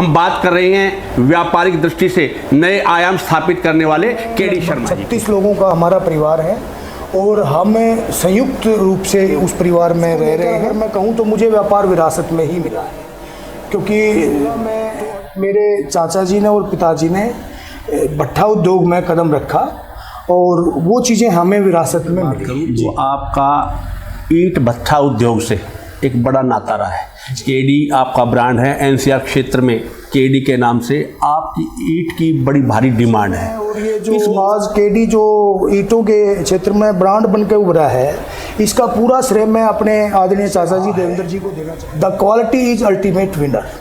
हम बात कर रहे हैं व्यापारिक दृष्टि से नए आयाम स्थापित करने वाले केडी शर्मा जी। 36 लोगों का हमारा परिवार है और हम संयुक्त रूप से उस परिवार में रह रहे हैं। मैं कहूँ तो मुझे व्यापार विरासत में ही मिला है, क्योंकि मेरे चाचा जी ने और पिताजी ने भट्ठा उद्योग में कदम रखा और वो चीज़ें हमें विरासत में मिली। तो आपका ईंट भट्ठा उद्योग से एक बड़ा नाता रहा है। केडी आपका ब्रांड है, एनसीआर क्षेत्र में केडी के नाम से आपकी ईंट की बड़ी भारी डिमांड है। और ये जो आज केडी जो ईंटों के क्षेत्र में ब्रांड बन के उभरा है, इसका पूरा श्रेय मैं अपने आदरणीय चाचा जी देवेंद्र जी को देना चाहता हूँ। The quality is ultimate winner.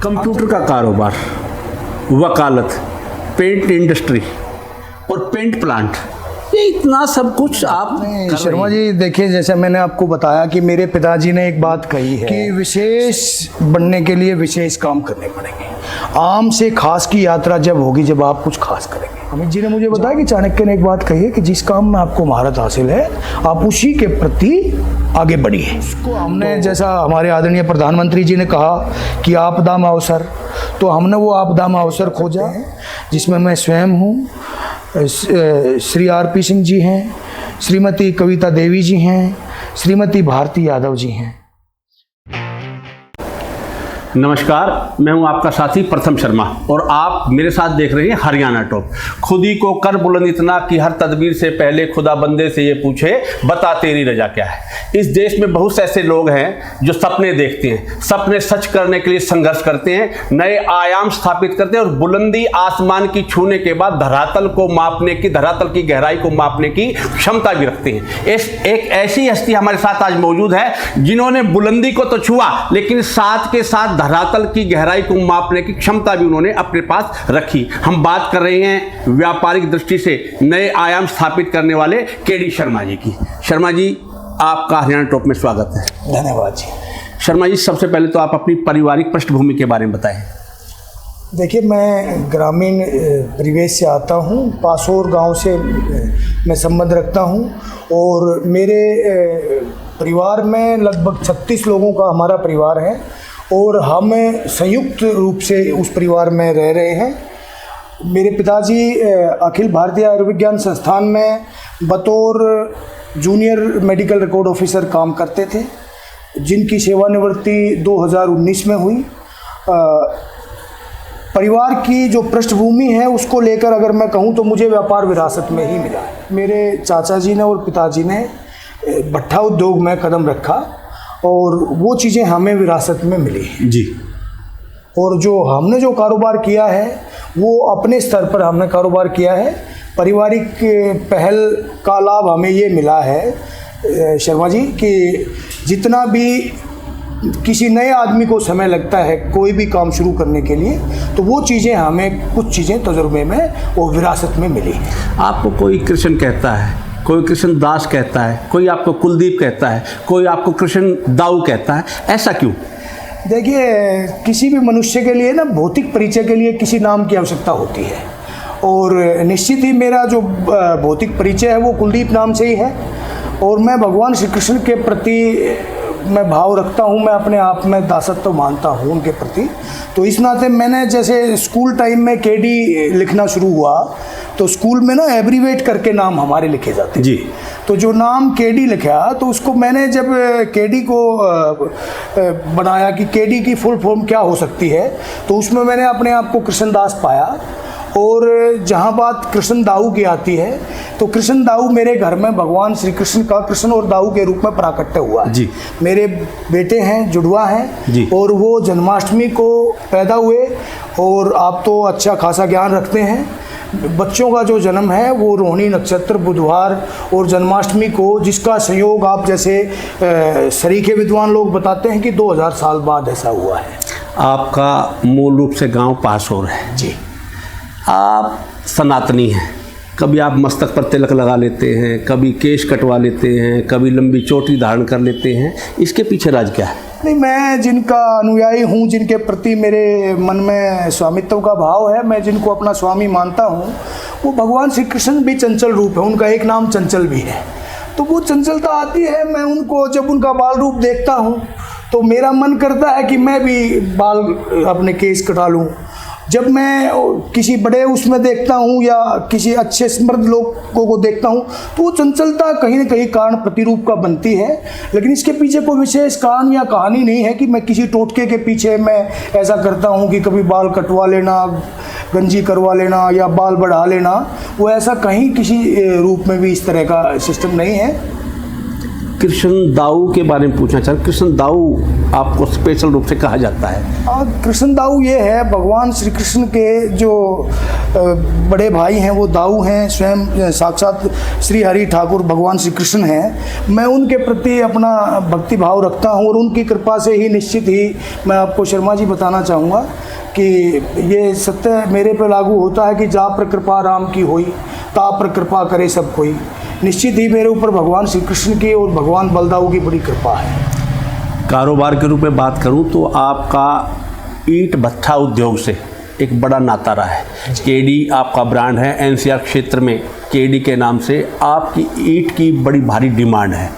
Computer का कारोबार, वकालत, पेंट इंडस्ट्री और पेंट प्लांट, ये इतना सब कुछ आप शर्मा जी देखिए, जैसे मैंने आपको बताया कि मेरे पिताजी ने एक बात कही है कि विशेष बनने के लिए विशेष काम करने पड़ेंगे। आम से खास की यात्रा जब होगी जब आप कुछ खास करेंगे। अमित जी ने मुझे बताया कि चाणक्य ने एक बात कही है कि जिस काम में आपको महारत हासिल है आप उसी के प्रति आगे बढ़िए। उसको हमने जैसा हमारे आदरणीय प्रधानमंत्री जी ने कहा कि आपदा में अवसर, तो हमने वो आपदा में अवसर खोजा जिसमें मैं स्वयं हूँ, श्री आरपी सिंह जी हैं, श्रीमती कविता देवी जी हैं, श्रीमती भारती यादव जी हैं। नमस्कार, मैं हूं आपका साथी प्रथम शर्मा और आप मेरे साथ देख रहे हैं हरियाणा टॉप। खुद ही को कर बुलंद इतना कि हर तदबीर से पहले खुदा बंदे से ये पूछे बता तेरी रजा क्या है। इस देश में बहुत से ऐसे लोग हैं जो सपने देखते हैं, सपने सच करने के लिए संघर्ष करते हैं, नए आयाम स्थापित करते हैं और बुलंदी आसमान की छूने के बाद धरातल को मापने की, धरातल की गहराई को मापने की क्षमता भी रखते हैं। एक ऐसी हस्ती हमारे साथ आज मौजूद है जिन्होंने बुलंदी को तो छुआ लेकिन साथ के साथ धरातल की गहराई को मापने की क्षमता भी उन्होंने अपने पास रखी। हम बात कर रहे हैं व्यापारिक दृष्टि से नए आयाम स्थापित करने वाले केडी शर्मा जी की। शर्मा जी, आपका हरियाणा टॉप में स्वागत है। धन्यवाद जी। शर्मा जी, सबसे पहले तो आप अपनी पारिवारिक पृष्ठभूमि के बारे में बताएं। देखिए, मैं ग्रामीण परिवेश से आता हूँ, पासोर गांव से मैं संबंध रखता हूँ और मेरे परिवार में लगभग 36 लोगों का हमारा परिवार है और हम संयुक्त रूप से उस परिवार में रह रहे हैं। मेरे पिताजी अखिल भारतीय आयुर्विज्ञान संस्थान में बतौर जूनियर मेडिकल रिकॉर्ड ऑफिसर काम करते थे, जिनकी सेवानिवृत्ति 2019 में हुई। परिवार की जो पृष्ठभूमि है उसको लेकर अगर मैं कहूँ तो मुझे व्यापार विरासत में ही मिला है। मेरे चाचा जी ने और पिताजी ने भट्ठा उद्योग में कदम रखा और वो चीज़ें हमें विरासत में मिली जी। और जो हमने जो कारोबार किया है वो अपने स्तर पर हमने कारोबार किया है। पारिवारिक पहल का लाभ हमें ये मिला है शर्मा जी कि जितना भी किसी नए आदमी को समय लगता है कोई भी काम शुरू करने के लिए, तो वो चीज़ें हमें कुछ चीज़ें तजुर्बे में और विरासत में मिली। आपको कोई कृष्ण कहता है, कोई कृष्ण दास कहता है, कोई आपको कुलदीप कहता है, कोई आपको कृष्ण दाऊ कहता है, ऐसा क्यों? देखिए, किसी भी मनुष्य के लिए ना भौतिक परिचय के लिए किसी नाम की आवश्यकता होती है और निश्चित ही मेरा जो भौतिक परिचय है वो कुलदीप नाम से ही है और मैं भगवान श्री कृष्ण के प्रति मैं भाव रखता हूँ, मैं अपने आप में दासत्व मानता हूँ उनके प्रति। तो इस नाते मैंने जैसे स्कूल टाइम में केडी लिखना शुरू हुआ तो स्कूल में ना एब्रीवेट करके नाम हमारे लिखे जाते जी। तो जो नाम केडी लिखा तो उसको मैंने जब केडी को बनाया कि केडी की फुल फॉर्म क्या हो सकती है, तो उसमें मैंने अपने आप को कृष्णदास पाया। और जहाँ बात कृष्ण दाऊ की आती है तो कृष्ण दाऊ मेरे घर में भगवान श्री कृष्ण का कृष्ण और दाऊ के रूप में प्राकट्य हुआ है जी। मेरे बेटे हैं, जुड़वा हैं जी। और वो जन्माष्टमी को पैदा हुए और आप तो अच्छा खासा ज्ञान रखते हैं। बच्चों का जो जन्म है वो रोहिणी नक्षत्र बुधवार और जन्माष्टमी को, जिसका संयोग आप जैसे सरीखे विद्वान लोग बताते हैं कि 2000 साल बाद ऐसा हुआ है। आपका मूल रूप से गांव पासोर है जी। आप सनातनी हैं, कभी आप मस्तक पर तिलक लगा लेते हैं, कभी केश कटवा लेते हैं, कभी लंबी चोटी धारण कर लेते हैं, इसके पीछे राज क्या है? नहीं, मैं जिनका अनुयायी हूँ, जिनके प्रति मेरे मन में स्वामित्व का भाव है, मैं जिनको अपना स्वामी मानता हूँ, वो भगवान श्री कृष्ण भी चंचल रूप है, उनका एक नाम चंचल भी है। तो वो चंचलता आती है, मैं उनको जब उनका बाल रूप देखता हूँ तो मेरा मन करता है कि मैं भी बाल अपने केस कटा लूँ। जब मैं किसी बड़े उसमें देखता हूँ या किसी अच्छे समृद्ध लोगों को देखता हूँ तो वो चंचलता कहीं न कहीं कारण प्रतिरूप का बनती है, लेकिन इसके पीछे कोई विशेष कारण या कहानी नहीं है कि मैं किसी टोटके के पीछे मैं ऐसा करता हूँ कि कभी बाल कटवा लेना, गंजी करवा लेना या बाल बढ़ा लेना। वो ऐसा कहीं किसी रूप में भी इस तरह का सिस्टम नहीं है। कृष्ण दाऊ के बारे में पूछना चाहता हूँ। कृष्ण दाऊ आपको स्पेशल रूप से कहा जाता है? कृष्ण दाऊ ये है, भगवान श्री कृष्ण के जो बड़े भाई हैं वो दाऊ हैं, स्वयं साक्षात श्री हरि ठाकुर भगवान श्री कृष्ण हैं। मैं उनके प्रति अपना भक्ति भाव रखता हूँ और उनकी कृपा से ही निश्चित ही मैं आपको शर्मा जी बताना चाहूँगा कि ये सत्य मेरे पे लागू होता है कि जा पर कृपा राम की होई, ता पर कृपा करे सब कोई। निश्चित ही मेरे ऊपर भगवान श्री कृष्ण की और भगवान बलदाऊ की बड़ी कृपा है। कारोबार के रूप में बात करूं तो आपका ईंट भट्ठा उद्योग से एक बड़ा नाता रहा है। केडी आपका ब्रांड है, एनसीआर क्षेत्र में केडी के नाम से आपकी ईंट की बड़ी भारी डिमांड है।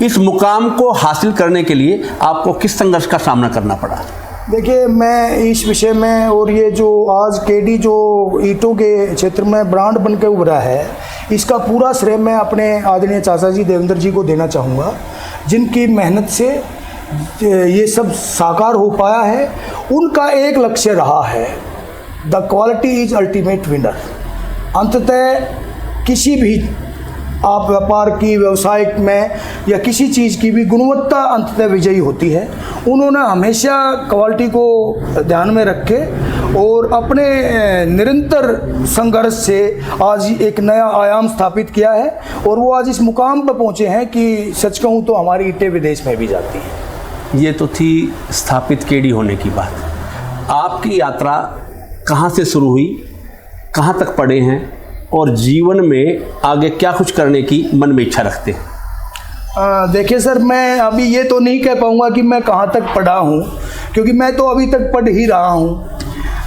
इस मुकाम को हासिल करने के लिए आपको किस संघर्ष का सामना करना पड़ा? देखिए, मैं इस विषय में और ये जो आज केडी जो ईंटों के क्षेत्र में ब्रांड बन के उभरा है, इसका पूरा श्रेय मैं अपने आदरणीय चाचा जी देवेंद्र जी को देना चाहूँगा, जिनकी मेहनत से ये सब साकार हो पाया है। उनका एक लक्ष्य रहा है, the quality is ultimate winner. अंततः किसी भी आप व्यापार की, व्यवसाय में या किसी चीज़ की भी गुणवत्ता अंततः विजयी होती है। उन्होंने हमेशा क्वालिटी को ध्यान में रखे और अपने निरंतर संघर्ष से आज एक नया आयाम स्थापित किया है और वो आज इस मुकाम पर पहुँचे हैं कि सच कहूँ तो हमारी ईंटें विदेश में भी जाती हैं। ये तो थी स्थापित केडी होने की बात। आपकी यात्रा कहाँ से शुरू हुई, कहाँ तक पड़े हैं और जीवन में आगे क्या कुछ करने की मन में इच्छा रखते हैं? देखिए सर, मैं अभी ये तो नहीं कह पाऊँगा कि मैं कहाँ तक पढ़ा हूँ, क्योंकि मैं तो अभी तक पढ़ ही रहा हूँ।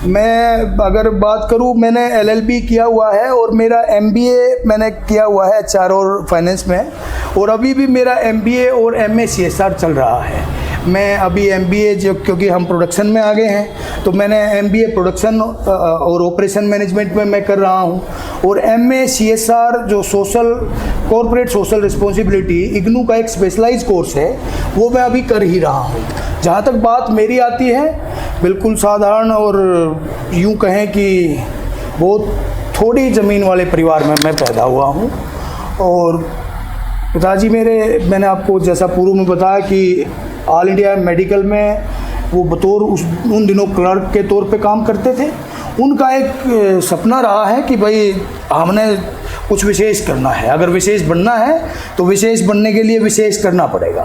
मैं अगर बात करूँ, मैंने LLB किया हुआ है और मेरा MBA मैंने किया हुआ है HR और फाइनेंस में, और अभी भी मेरा MBA और MA CSR चल रहा है। मैं अभी MBA जो, क्योंकि हम प्रोडक्शन में आ गए हैं, तो मैंने MBA प्रोडक्शन और ऑपरेशन मैनेजमेंट में मैं कर रहा हूँ, और MA CSR जो कॉर्पोरेट सोशल रिस्पॉन्सिबिलिटी इग्नू का एक स्पेशलाइज कोर्स है, वो मैं अभी कर ही रहा हूँ। जहाँ तक बात मेरी आती है, बिल्कुल साधारण और यूँ कहें कि बहुत थोड़ी ज़मीन वाले परिवार में मैं पैदा हुआ हूँ। और पिताजी मैंने आपको जैसा पूर्व में बताया कि ऑल इंडिया मेडिकल में वो बतौर उन दिनों क्लर्क के तौर पे काम करते थे। उनका एक सपना रहा है कि भाई हमने कुछ विशेष करना है, अगर विशेष बनना है तो विशेष बनने के लिए विशेष करना पड़ेगा।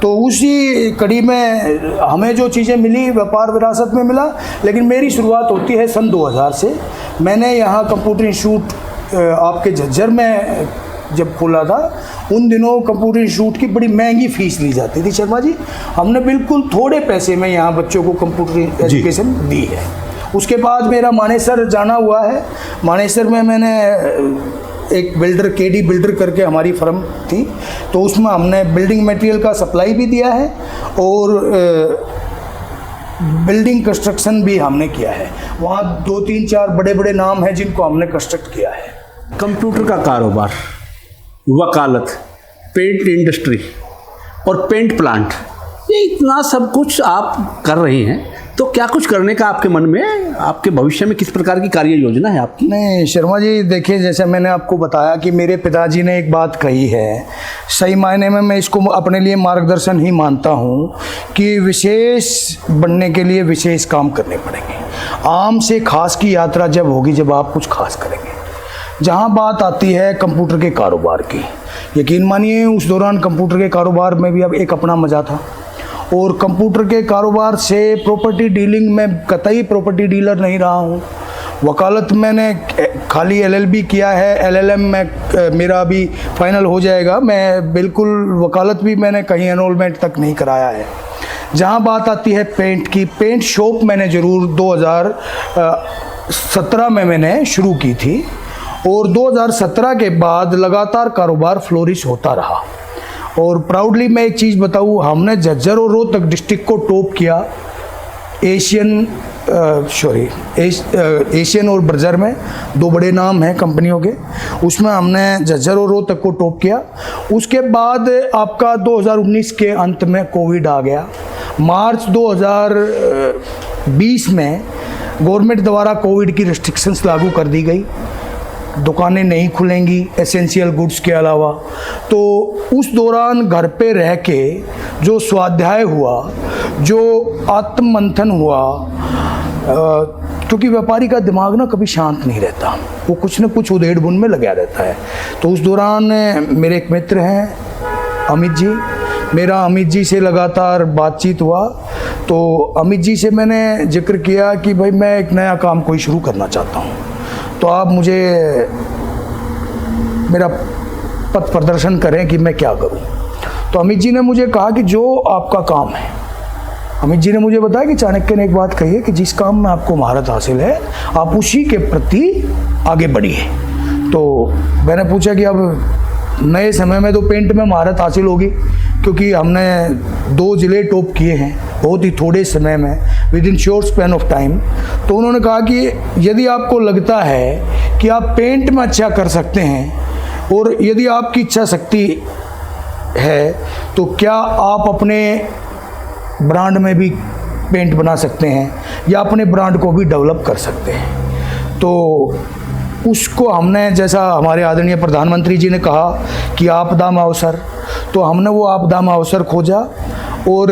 तो उसी कड़ी में हमें जो चीज़ें मिली व्यापार विरासत में मिला, लेकिन मेरी शुरुआत होती है सन 2000 से। मैंने यहाँ कंप्यूटर इंस्टीट्यूट आपके झज्जर में जब खोला था, उन दिनों कंप्यूटर इंस्टीट्यूट की बड़ी महंगी फीस ली जाती थी शर्मा जी। हमने बिल्कुल थोड़े पैसे में यहाँ बच्चों को कंप्यूटर एजुकेशन दी है। उसके बाद मेरा मानेसर जाना हुआ है। मानेसर में मैंने एक बिल्डर केडी बिल्डर करके हमारी फर्म थी, तो उसमें हमने बिल्डिंग मटेरियल का सप्लाई भी दिया है और बिल्डिंग कंस्ट्रक्शन भी हमने किया है। वहाँ 2, 3, 4 बड़े बड़े नाम हैं जिनको हमने कंस्ट्रक्ट किया है। कंप्यूटर का कारोबार, वकालत, पेंट इंडस्ट्री और पेंट प्लांट, ये इतना सब कुछ आप कर रहे हैं, तो क्या कुछ करने का आपके मन में, आपके भविष्य में किस प्रकार की कार्य योजना है आपकी? नहीं शर्मा जी, देखिए जैसे मैंने आपको बताया कि मेरे पिताजी ने एक बात कही है, सही मायने में मैं इसको अपने लिए मार्गदर्शन ही मानता हूँ कि विशेष बनने के लिए विशेष काम करने पड़ेंगे। आम से खास की यात्रा जब होगी जब आप कुछ खास करेंगे। जहाँ बात आती है कंप्यूटर के कारोबार की, यकीन मानिए उस दौरान कंप्यूटर के कारोबार में भी अब एक अपना मज़ा था। और कंप्यूटर के कारोबार से प्रॉपर्टी डीलिंग में कतई प्रॉपर्टी डीलर नहीं रहा हूँ। वकालत मैंने खाली LLB किया है, LLM में मेरा अभी फाइनल हो जाएगा। मैं बिल्कुल वकालत भी मैंने कहीं एनरोलमेंट तक नहीं कराया है। जहाँ बात आती है पेंट की, पेंट शॉप मैंने ज़रूर 2017 में मैंने शुरू की थी और 2017 के बाद लगातार कारोबार फ्लोरिश होता रहा। और प्राउडली मैं एक चीज़ बताऊँ, हमने झज्जर और रोहतक डिस्ट्रिक्ट को टॉप किया एशियन और बर्जर में, दो बड़े नाम हैं कंपनियों के, उसमें हमने झज्जर और रोहतक को टॉप किया। उसके बाद आपका 2019 के अंत में कोविड आ गया। मार्च 2020 में गवर्नमेंट द्वारा कोविड की रिस्ट्रिक्शंस लागू कर दी गई, दुकानें नहीं खुलेंगी एसेंशियल गुड्स के अलावा। तो उस दौरान घर पे रह के जो स्वाध्याय हुआ, जो आत्ममंथन हुआ, क्योंकि व्यापारी का दिमाग ना कभी शांत नहीं रहता, वो कुछ न कुछ उधेड़ बुन में लगा रहता है। तो उस दौरान मेरे एक मित्र हैं अमित जी, मेरा अमित जी से लगातार बातचीत हुआ। तो अमित जी से मैंने जिक्र किया कि भाई मैं एक नया काम कोई शुरू करना चाहता हूँ, तो आप मुझे मेरा पथ प्रदर्शन करें कि मैं क्या करूं। तो अमित जी ने मुझे कहा कि जो आपका काम है, अमित जी ने मुझे बताया कि चाणक्य ने एक बात कही है कि जिस काम में आपको महारत हासिल है आप उसी के प्रति आगे बढ़िए। तो मैंने पूछा कि अब नए समय में तो पेंट में महारत हासिल होगी, क्योंकि हमने 2 ज़िले टॉप किए हैं बहुत ही थोड़े समय में, with in short span of time. तो उन्होंने कहा कि यदि आपको लगता है कि आप पेंट में अच्छा कर सकते हैं और यदि आपकी इच्छा शक्ति है तो क्या आप अपने ब्रांड में भी पेंट बना सकते हैं या अपने ब्रांड को भी डेवलप कर सकते हैं। तो उसको हमने, जैसा हमारे आदरणीय प्रधानमंत्री जी ने कहा कि आपदा में अवसर, तो हमने वो आपदा में अवसर खोजा। और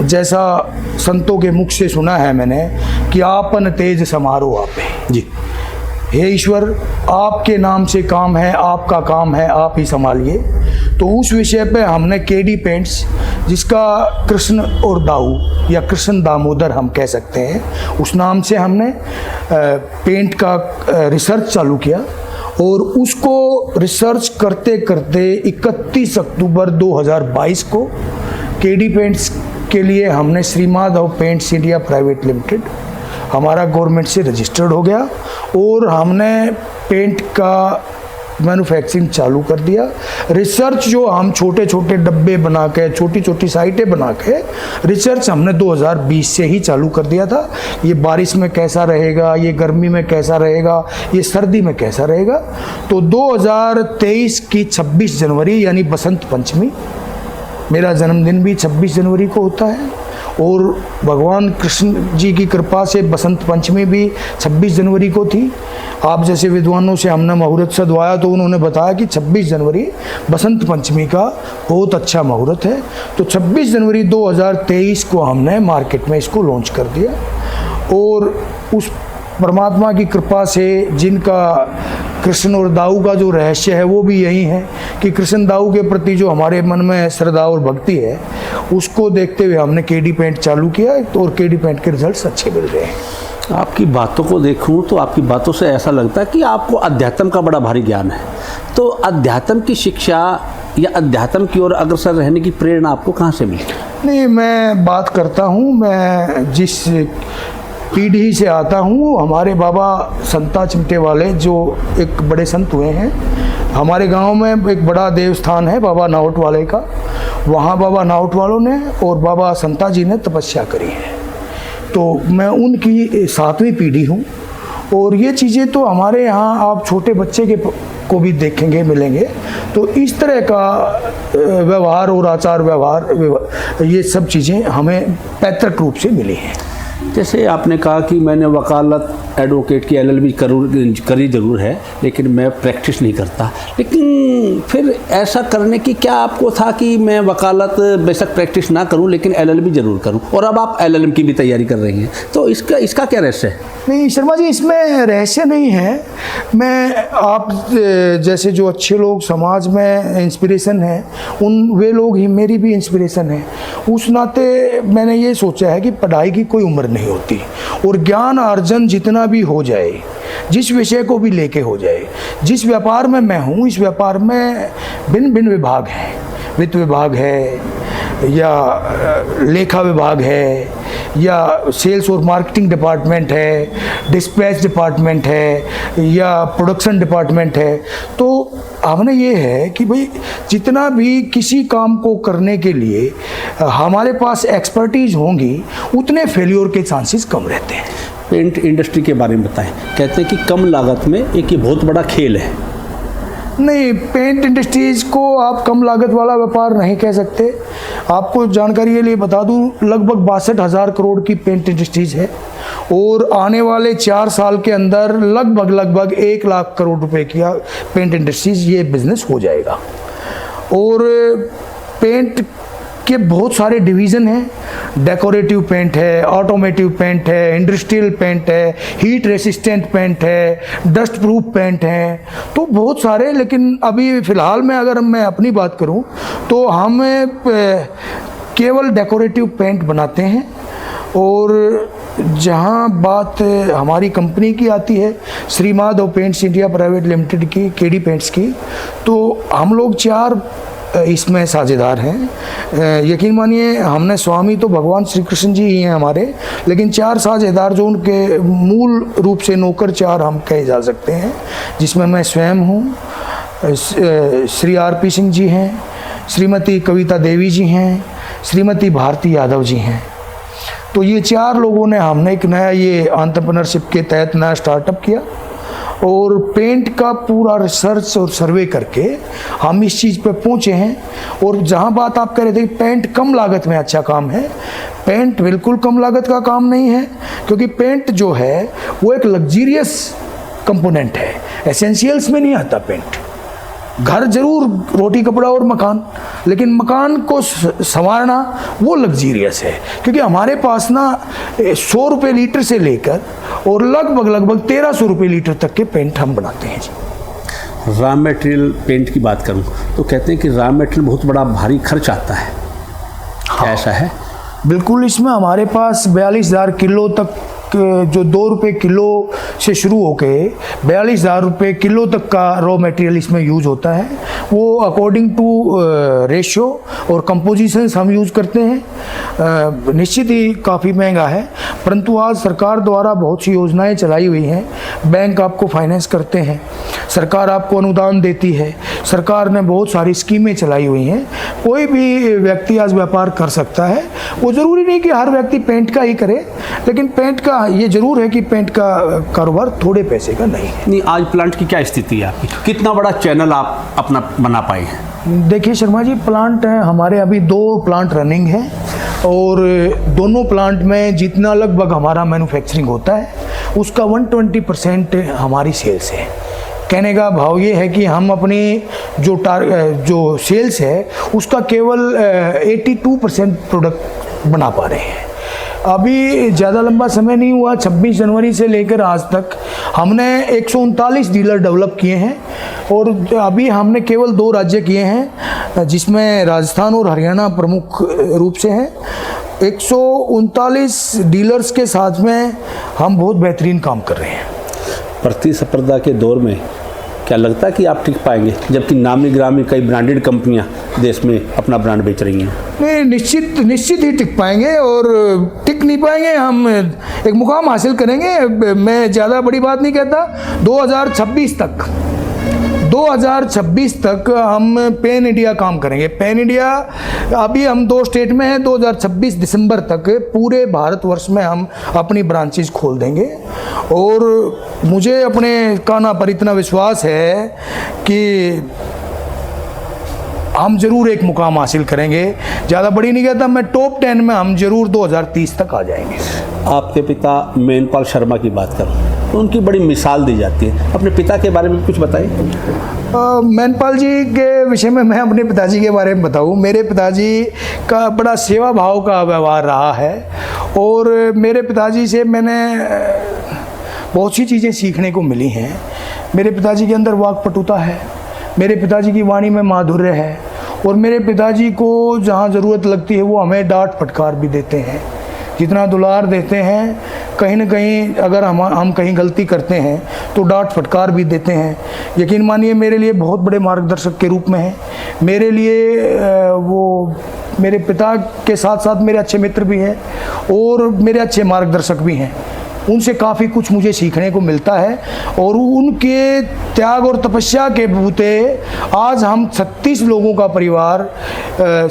जैसा संतों के मुख से सुना है मैंने कि आपन तेज समारो आपे जी, हे ईश्वर आपके नाम से काम है, आपका काम है, आप ही संभालिए। तो उस विषय पे हमने केडी पेंट्स, जिसका कृष्ण और दाऊ या कृष्ण दामोदर हम कह सकते हैं, उस नाम से हमने पेंट का रिसर्च चालू किया। और उसको रिसर्च करते करते 31 अक्टूबर 2022 को केडी पेंट्स के लिए हमने Shri Madhav paints India private limited हमारा गवर्नमेंट से रजिस्टर्ड हो गया और हमने पेंट का मैन्युफैक्चरिंग चालू कर दिया। रिसर्च जो हम छोटे छोटे डब्बे बना के, छोटी छोटी साइटें बना के रिसर्च हमने 2020 से ही चालू कर दिया था। ये बारिश में कैसा रहेगा, ये गर्मी में कैसा रहेगा, ये सर्दी में कैसा रहेगा। तो 2023 की 26 जनवरी यानी बसंत पंचमी, मेरा जन्मदिन भी 26 जनवरी को होता है और भगवान कृष्ण जी की कृपा से बसंत पंचमी भी 26 जनवरी को थी। आप जैसे विद्वानों से हमने मुहूर्त सदवाया तो उन्होंने बताया कि 26 जनवरी बसंत पंचमी का बहुत अच्छा मुहूर्त है। तो 26 जनवरी 2023 को हमने मार्केट में इसको लॉन्च कर दिया। और उस परमात्मा की कृपा से, जिनका कृष्ण और दाऊ का जो रहस्य है वो भी यही है कि कृष्ण दाऊ के प्रति जो हमारे मन में श्रद्धा और भक्ति है, उसको देखते हुए हमने केडी पेंट चालू किया और केडी पेंट के रिजल्ट्स अच्छे मिल रहे हैं। आपकी बातों को देखूं तो आपकी बातों से ऐसा लगता है कि आपको अध्यात्म का बड़ा भारी ज्ञान है। तो अध्यात्म की शिक्षा या अध्यात्म की ओर अग्रसर रहने की प्रेरणा आपको कहाँ से मिली? नहीं, मैं बात करता हूँ, मैं जिस पीढ़ी से आता हूँ, हमारे बाबा संता चिमटे वाले जो एक बड़े संत हुए हैं, हमारे गांव में एक बड़ा देवस्थान है बाबा नावट वाले का, वहाँ बाबा नावट वालों ने और बाबा संता जी ने तपस्या करी है। तो मैं उनकी 7वीं पीढ़ी हूँ और ये चीज़ें तो हमारे यहाँ आप छोटे बच्चे के को भी देखेंगे, मिलेंगे। तो इस तरह का व्यवहार और आचार व्यवहार, ये सब चीज़ें हमें पैतृक रूप से मिली हैं। जैसे आपने कहा कि मैंने वकालत एडवोकेट की LLB करी ज़रूर है, लेकिन मैं प्रैक्टिस नहीं करता। लेकिन फिर ऐसा करने की क्या आपको था कि मैं वकालत बेशक प्रैक्टिस ना करूं लेकिन LLB ज़रूर करूं, और अब आप LLM की भी तैयारी कर रही हैं, तो इसका क्या रहस्य है? नहीं शर्मा जी, इसमें रहस्य नहीं है। मैं आप जैसे जो अच्छे लोग समाज में इंस्पिरेशन हैं, वे लोग ही मेरी भी इंस्पिरेशन है। उस नाते मैंने ये सोचा है कि पढ़ाई की कोई उम्र नहीं होती और ज्ञान अर्जन जितना भी हो जाए, जिस विषय को भी लेके हो जाए। जिस व्यापार में मैं हूँ, इस व्यापार में भिन्न भिन्न विभाग हैं, वित्त विभाग है या लेखा विभाग है या सेल्स और मार्केटिंग डिपार्टमेंट है, डिस्पैच डिपार्टमेंट है या प्रोडक्शन डिपार्टमेंट है। तो हमने ये है कि भाई जितना भी किसी काम को करने के लिए हमारे पास एक्सपर्टीज होंगी उतने फेल्योर के चांसेस कम रहते हैं। पेंट इंडस्ट्री के बारे में बताएं। कहते हैं कि कम लागत में एक ये बहुत बड़ा खेल है। नहीं, पेंट इंडस्ट्रीज को आप कम लागत वाला व्यापार नहीं कह सकते। आपको जानकारी के लिए बता दूं, लगभग 62,000 करोड़ की पेंट इंडस्ट्रीज है और आने वाले 4 साल के अंदर लगभग 1 लाख करोड़ रुपए की पेंट इंडस्ट्रीज ये बिजनेस हो जाएगा। और पेंट के बहुत सारे डिवीज़न हैं। डेकोरेटिव पेंट है, ऑटोमेटिव पेंट है, इंडस्ट्रियल पेंट है, हीट रेसिस्टेंट पेंट है, डस्ट प्रूफ पेंट है, तो बहुत सारे। लेकिन अभी फ़िलहाल में अगर मैं अपनी बात करूं तो हम केवल डेकोरेटिव पेंट बनाते हैं। और जहां बात हमारी कंपनी की आती है, Shri Madhav paints India private limited की, केडी पेंट्स की, तो हम लोग 4 इसमें साझेदार हैं। यकीन मानिए, हमने स्वामी तो भगवान श्री कृष्ण जी ही हैं हमारे, लेकिन 4 साझेदार जो उनके मूल रूप से नौकर 4 हम कहे जा सकते हैं, जिसमें मैं स्वयं हूँ, श्री आरपी सिंह जी हैं, श्रीमती कविता देवी जी हैं, श्रीमती भारती यादव जी हैं। तो ये 4 लोगों ने हमने एक नया ये एंटरप्रेन्योरशिप के तहत नया स्टार्टअप किया और पेंट का पूरा रिसर्च और सर्वे करके हम इस चीज़ पे पहुँचे हैं। और जहाँ बात आप कह रहे थे कि पेंट कम लागत में अच्छा काम है, पेंट बिल्कुल कम लागत का काम नहीं है, क्योंकि पेंट जो है वो एक लग्जीरियस कंपोनेंट है, एसेंशियल्स में नहीं आता पेंट। घर जरूर, रोटी कपड़ा और मकान, लेकिन मकान को संवारना वो लग्जीरियस है। क्योंकि हमारे पास ना 100 रुपये लीटर से लेकर और लगभग 1300 रुपये लीटर तक के पेंट हम बनाते हैं जी। रॉ मटेरियल पेंट की बात करूं तो कहते हैं कि रॉ मटेरियल बहुत बड़ा भारी खर्च आता है। हाँ, ऐसा है? बिल्कुल। इसमें हमारे पास 42,000 किलो तक, जो 2 रुपये किलो से शुरू होके 42,000 रुपये किलो तक का रॉ मटेरियल इसमें यूज होता है। वो अकॉर्डिंग टू रेशियो और कंपोजिशंस हम यूज़ करते हैं। निश्चित ही काफ़ी महंगा है, परंतु आज सरकार द्वारा बहुत सी योजनाएं चलाई हुई हैं। बैंक आपको फाइनेंस करते हैं, सरकार आपको अनुदान देती है, सरकार ने बहुत सारी स्कीमें चलाई हुई हैं। कोई भी व्यक्ति आज व्यापार कर सकता है। वो ज़रूरी नहीं कि हर व्यक्ति पेंट का ही करे, लेकिन पेंट का ये जरूर है कि पेंट का कारोबार थोड़े पैसे का नहीं है। नहीं, आज प्लांट की क्या स्थिति है आपकी? कितना बड़ा चैनल आप अपना बना पाए हैं? देखिए शर्मा जी, प्लांट है हमारे, अभी 2 प्लांट रनिंग हैं और दोनों प्लांट में जितना लगभग हमारा मैन्युफैक्चरिंग होता है उसका 120% हमारी सेल्स है। कहने का भाव ये है कि हम अपनी जो सेल्स है उसका केवल 82% प्रोडक्ट बना पा रहे हैं। अभी ज़्यादा लंबा समय नहीं हुआ, 26 जनवरी से लेकर आज तक हमने 139 डीलर डेवलप किए हैं और अभी हमने केवल 2 राज्य किए हैं, जिसमें राजस्थान और हरियाणा प्रमुख रूप से हैं। 139 डीलर्स के साथ में हम बहुत बेहतरीन काम कर रहे हैं। प्रतिस्पर्धा के दौर में क्या लगता है कि आप टिक पाएंगे, जबकि नामी ग्रामी कई ब्रांडेड कंपनियां देश में अपना ब्रांड बेच रही हैं? नहीं, निश्चित ही टिक पाएंगे। और टिक नहीं पाएंगे, हम एक मुकाम हासिल करेंगे। मैं ज़्यादा बड़ी बात नहीं कहता। 2026 तक हम पैन इंडिया काम करेंगे। पैन इंडिया अभी हम 2 स्टेट में हैं। 2026 दिसंबर तक पूरे भारतवर्ष में हम अपनी ब्रांचेज खोल देंगे और मुझे अपने काना पर इतना विश्वास है कि हम जरूर एक मुकाम हासिल करेंगे। ज़्यादा बड़ी नहीं कहता, मैं टॉप 10 में हम जरूर 2030 तक आ जाएंगे। आपके पिता मेनपाल शर्मा की बात करूं तो उनकी बड़ी मिसाल दी जाती है। अपने पिता के बारे में कुछ बताइए। मेनपाल जी के विषय में मैं अपने पिताजी के बारे में बताऊं, मेरे पिताजी का बड़ा सेवा भाव का व्यवहार रहा है और मेरे पिताजी से मैंने बहुत सी चीज़ें सीखने को मिली हैं। मेरे पिताजी के अंदर वाक्पटुता है, मेरे पिताजी की वाणी में माधुर्य है और मेरे पिताजी को जहाँ ज़रूरत लगती है वो हमें डांट फटकार भी देते हैं। जितना दुलार देते हैं, कहीं न कहीं अगर हम कहीं गलती करते हैं तो डांट फटकार भी देते हैं। यकीन मानिए मेरे लिए बहुत बड़े मार्गदर्शक के रूप में हैं। मेरे लिए वो मेरे पिता के साथ साथ मेरे अच्छे मित्र भी हैं और मेरे अच्छे मार्गदर्शक भी हैं। उनसे काफ़ी कुछ मुझे सीखने को मिलता है। और उनके त्याग और तपस्या के बूते आज हम 36 लोगों का परिवार,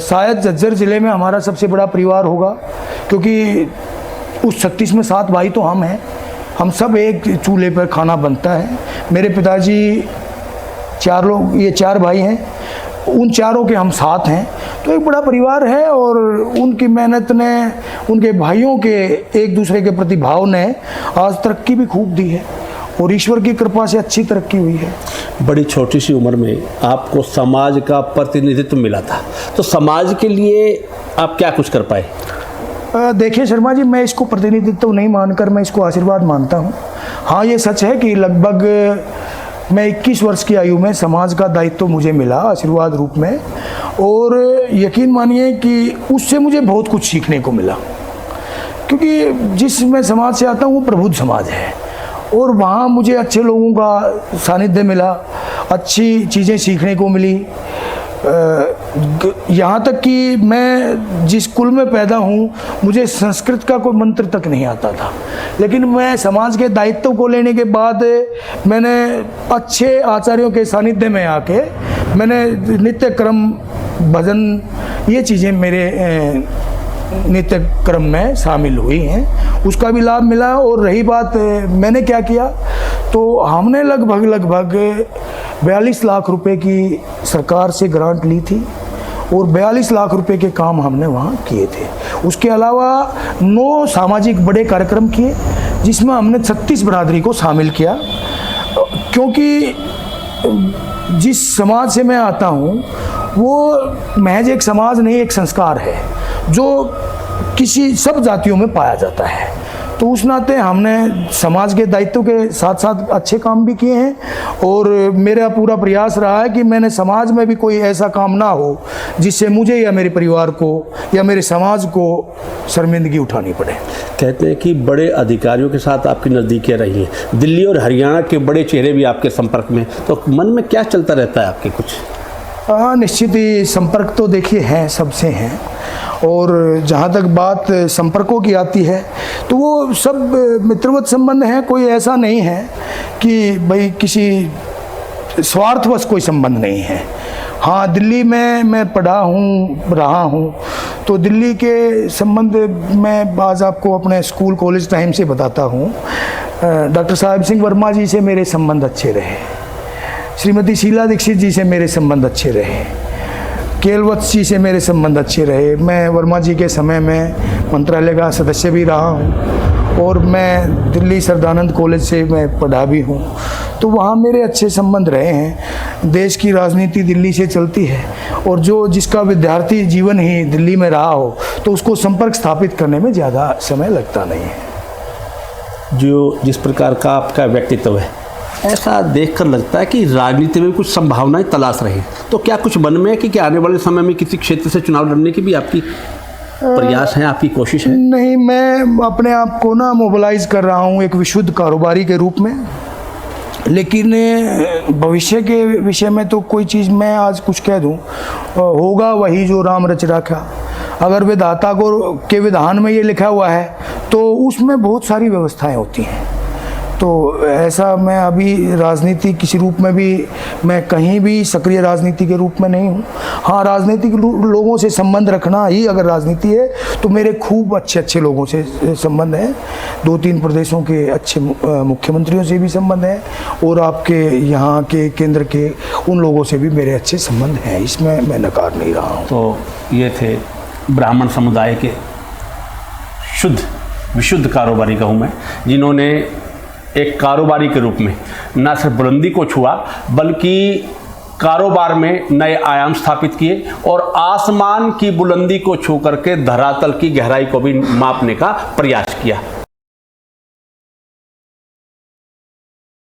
शायद झज्जर ज़िले में हमारा सबसे बड़ा परिवार होगा, क्योंकि उस 36 में 7 भाई तो हम हैं। हम सब एक चूल्हे पर खाना बनता है। मेरे पिताजी 4 लोग, ये 4 भाई हैं, उन चारों के हम 7 हैं। तो एक बड़ा परिवार है और उनकी मेहनत ने, उनके भाइयों के एक दूसरे के प्रति भाव ने आज तरक्की भी खूब दी है और ईश्वर की कृपा से अच्छी तरक्की हुई है। बड़ी छोटी सी उम्र में आपको समाज का प्रतिनिधित्व मिला था, तो समाज के लिए आप क्या कुछ कर पाए? देखिए शर्मा जी, मैं इसको प्रतिनिधित्व नहीं मानकर मैं इसको आशीर्वाद मानता हूँ। हाँ, ये सच है कि लगभग मैं 21 वर्ष की आयु में समाज का दायित्व मुझे मिला आशीर्वाद रूप में, और यकीन मानिए कि उससे मुझे बहुत कुछ सीखने को मिला, क्योंकि जिस मैं समाज से आता हूँ वो प्रबुद्ध समाज है और वहाँ मुझे अच्छे लोगों का सानिध्य मिला, अच्छी चीज़ें सीखने को मिली। यहाँ तक कि मैं जिस कुल में पैदा हूँ मुझे संस्कृत का कोई मंत्र तक नहीं आता था, लेकिन मैं समाज के दायित्व को लेने के बाद मैंने अच्छे आचार्यों के सानिध्य में आके मैंने नित्य क्रम, भजन, ये चीज़ें मेरे नित्य क्रम में शामिल हुई हैं, उसका भी लाभ मिला। और रही बात मैंने क्या किया, तो हमने लगभग 42 लाख रुपए की सरकार से ग्रांट ली थी और 42 लाख रुपए के काम हमने वहाँ किए थे। उसके अलावा 9 सामाजिक बड़े कार्यक्रम किए जिसमें हमने 36 बरादरी को शामिल किया, क्योंकि जिस समाज से मैं आता हूँ वो महज एक समाज नहीं, एक संस्कार है जो किसी सब जातियों में पाया जाता है। तो उस नाते हमने समाज के दायित्व के साथ साथ अच्छे काम भी किए हैं और मेरा पूरा प्रयास रहा है कि मैंने समाज में भी कोई ऐसा काम ना हो जिससे मुझे या मेरे परिवार को या मेरे समाज को शर्मिंदगी उठानी पड़े। कहते हैं कि बड़े अधिकारियों के साथ आपकी नज़दीकियाँ रही हैं, दिल्ली और हरियाणा के बड़े चेहरे भी आपके संपर्क में, तो मन में क्या चलता रहता है आपके कुछ? हाँ, निश्चित ही संपर्क तो देखिए हैं, सबसे हैं। और जहाँ तक बात संपर्कों की आती है तो वो सब मित्रवत संबंध हैं, कोई ऐसा नहीं है कि भाई किसी स्वार्थवश कोई संबंध नहीं है। हाँ, दिल्ली में मैं पढ़ा हूँ, रहा हूँ, तो दिल्ली के संबंध मैं आज आपको अपने स्कूल कॉलेज टाइम से बताता हूँ। डॉक्टर साहिब सिंह वर्मा जी से मेरे संबंध अच्छे रहे, श्रीमती शीला दीक्षित जी से मेरे संबंध अच्छे रहे, केलवत्स जी से मेरे संबंध अच्छे रहे। मैं वर्मा जी के समय में मंत्रालय का सदस्य भी रहा हूँ और मैं दिल्ली सरदानंद कॉलेज से मैं पढ़ा भी हूँ, तो वहाँ मेरे अच्छे संबंध रहे हैं। देश की राजनीति दिल्ली से चलती है और जिसका विद्यार्थी जीवन ही दिल्ली में रहा हो तो उसको संपर्क स्थापित करने में ज़्यादा समय लगता नहीं है। जिस प्रकार का आपका व्यक्तित्व है, ऐसा देखकर लगता है कि राजनीति में कुछ संभावनाएं तलाश रही, तो क्या कुछ मन में है कि आने वाले समय में किसी क्षेत्र से चुनाव लड़ने की भी आपकी प्रयास है, आपकी कोशिश है? नहीं, मैं अपने आप को ना मोबिलाइज कर रहा हूँ एक विशुद्ध कारोबारी के रूप में, लेकिन भविष्य के विषय में तो कोई चीज़ मैं आज कुछ कह दूँ, होगा वही जो राम रच रखा। अगर विधाता के विधान में ये लिखा हुआ है तो उसमें बहुत सारी व्यवस्थाएं होती हैं। तो ऐसा मैं अभी राजनीति किसी रूप में भी, मैं कहीं भी सक्रिय राजनीति के रूप में नहीं हूँ। हाँ, राजनीतिक लोगों से संबंध रखना ही अगर राजनीति है तो मेरे खूब अच्छे लोगों से संबंध हैं। 2-3 प्रदेशों के अच्छे मुख्यमंत्रियों से भी संबंध है और आपके यहाँ के केंद्र के उन लोगों से भी मेरे अच्छे संबंध हैं, इसमें मैं नकार नहीं रहा हूँ। तो ये थे ब्राह्मण समुदाय के विशुद्ध कारोबारी कहूँ मैं, जिन्होंने एक कारोबारी के रूप में न सिर्फ बुलंदी को छुआ बल्कि कारोबार में नए आयाम स्थापित किए और आसमान की बुलंदी को छू करके धरातल की गहराई को भी मापने का प्रयास किया।